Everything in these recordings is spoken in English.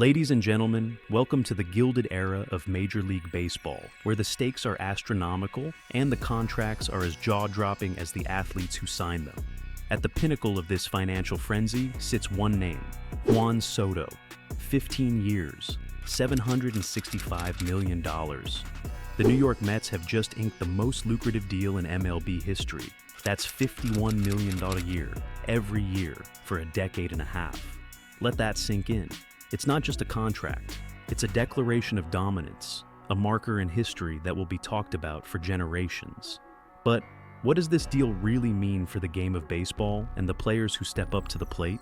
Ladies and gentlemen, welcome to the gilded era of Major League Baseball, where the stakes are astronomical and the contracts are as jaw-dropping as the athletes who sign them. At the pinnacle of this financial frenzy sits one name, Juan Soto. 15 years, $765 million. The New York Mets have just inked the most lucrative deal in MLB history. That's $51 million a year, every year, for a decade and a half. Let that sink in. It's not just a contract, it's a declaration of dominance, a marker in history that will be talked about for generations. But what does this deal really mean for the game of baseball and the players who step up to the plate?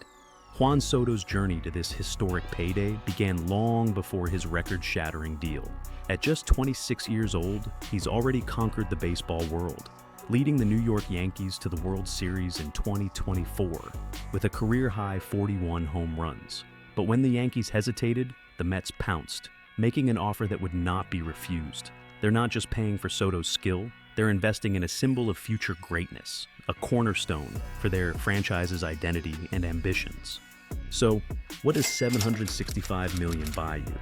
Juan Soto's journey to this historic payday began long before his record-shattering deal. At just 26 years old, he's already conquered the baseball world, leading the New York Yankees to the World Series in 2024 with a career-high 41 home runs. But when the Yankees hesitated, the Mets pounced, making an offer that would not be refused. They're not just paying for Soto's skill, they're investing in a symbol of future greatness, a cornerstone for their franchise's identity and ambitions. So, what does $765 million buy you?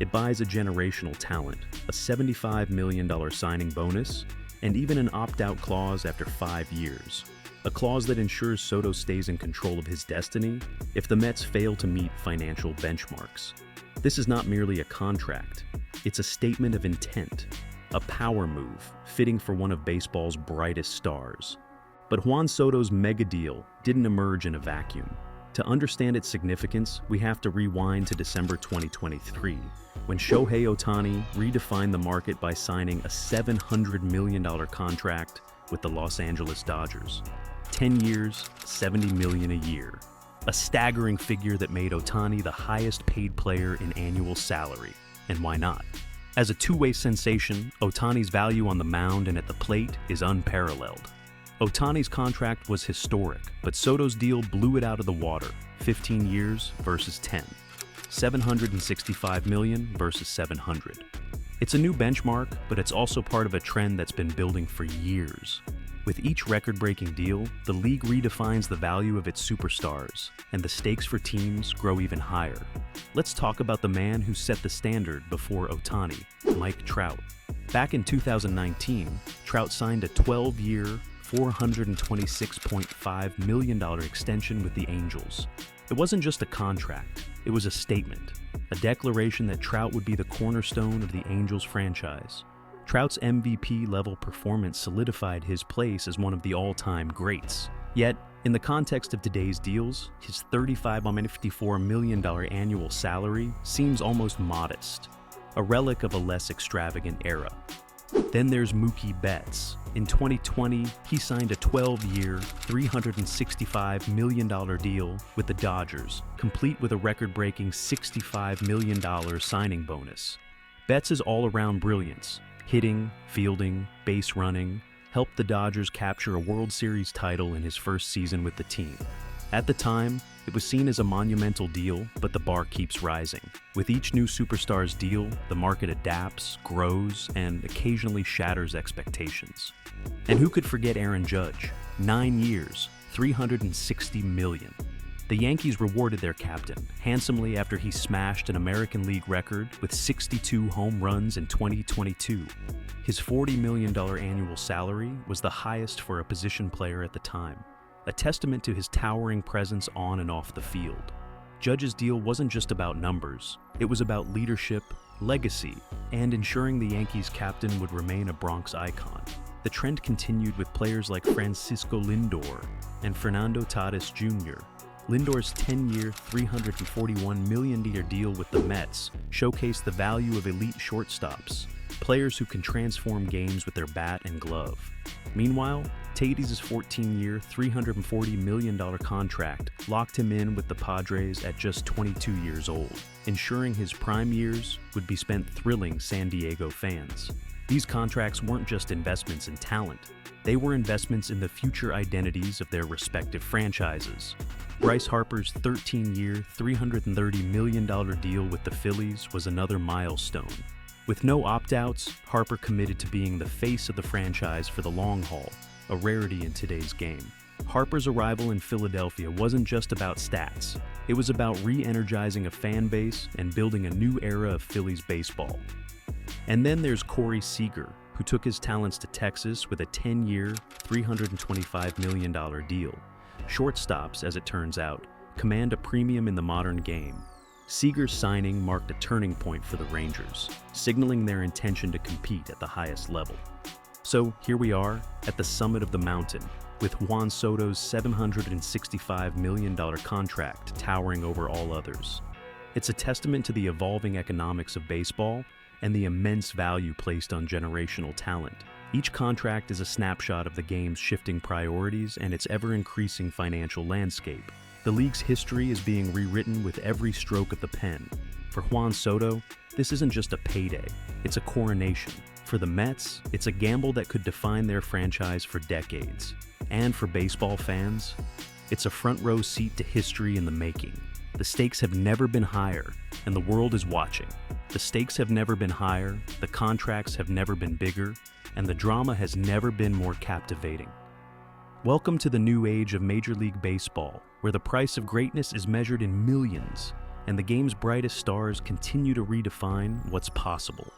It buys a generational talent, a $75 million signing bonus, and even an opt-out clause after 5 years. A clause that ensures Soto stays in control of his destiny if the Mets fail to meet financial benchmarks. This is not merely a contract, it's a statement of intent, a power move fitting for one of baseball's brightest stars. But Juan Soto's mega deal didn't emerge in a vacuum. To understand its significance, we have to rewind to December 2023, when Shohei Ohtani redefined the market by signing a $700 million contract with the Los Angeles Dodgers. 10 years, $70 million a year. A staggering figure that made Ohtani the highest paid player in annual salary. And why not? As a two-way sensation, Ohtani's value on the mound and at the plate is unparalleled. Ohtani's contract was historic, but Soto's deal blew it out of the water. 15 years versus 10. $765 million versus $700. It's a new benchmark, but it's also part of a trend that's been building for years. With each record-breaking deal, the league redefines the value of its superstars, and the stakes for teams grow even higher. Let's talk about the man who set the standard before Ohtani, Mike Trout. Back in 2019, Trout signed a 12-year, $426.5 million extension with the Angels. It wasn't just a contract, it was a statement, a declaration that Trout would be the cornerstone of the Angels franchise. Trout's MVP-level performance solidified his place as one of the all-time greats. Yet, in the context of today's deals, his $35.54 million annual salary seems almost modest, a relic of a less extravagant era. Then there's Mookie Betts. In 2020, he signed a 12-year, $365 million deal with the Dodgers, complete with a record-breaking $65 million signing bonus. Betts' all-around brilliance, hitting, fielding, base running, helped the Dodgers capture a World Series title in his first season with the team. At the time, it was seen as a monumental deal, but the bar keeps rising. With each new superstar's deal, the market adapts, grows, and occasionally shatters expectations. And who could forget Aaron Judge? 9 years, $360 million. The Yankees rewarded their captain handsomely after he smashed an American League record with 62 home runs in 2022. His $40 million annual salary was the highest for a position player at the time, a testament to his towering presence on and off the field. Judge's deal wasn't just about numbers, it was about leadership, legacy, and ensuring the Yankees' captain would remain a Bronx icon. The trend continued with players like Francisco Lindor and Fernando Tatis Jr. Lindor's 10-year, $341 million deal with the Mets showcased the value of elite shortstops, players who can transform games with their bat and glove. Meanwhile, Tatis' 14-year, $340 million contract locked him in with the Padres at just 22 years old, ensuring his prime years would be spent thrilling San Diego fans. These contracts weren't just investments in talent, they were investments in the future identities of their respective franchises. Bryce Harper's 13-year, $330 million deal with the Phillies was another milestone. With no opt-outs, Harper committed to being the face of the franchise for the long haul, a rarity in today's game. Harper's arrival in Philadelphia wasn't just about stats. It was about re-energizing a fan base and building a new era of Phillies baseball. And then there's Corey Seager, who took his talents to Texas with a 10-year, $325 million deal. Shortstops, as it turns out, command a premium in the modern game. Seager's signing marked a turning point for the Rangers, signaling their intention to compete at the highest level. So here we are, at the summit of the mountain, with Juan Soto's $765 million contract towering over all others. It's a testament to the evolving economics of baseball and the immense value placed on generational talent. Each contract is a snapshot of the game's shifting priorities and its ever-increasing financial landscape. The league's history is being rewritten with every stroke of the pen. For Juan Soto, this isn't just a payday, it's a coronation. For the Mets, it's a gamble that could define their franchise for decades. And for baseball fans, it's a front-row seat to history in the making. The stakes have never been higher, and the world is watching. The stakes have never been higher, the contracts have never been bigger, and the drama has never been more captivating. Welcome to the new age of Major League Baseball, where the price of greatness is measured in millions, and the game's brightest stars continue to redefine what's possible.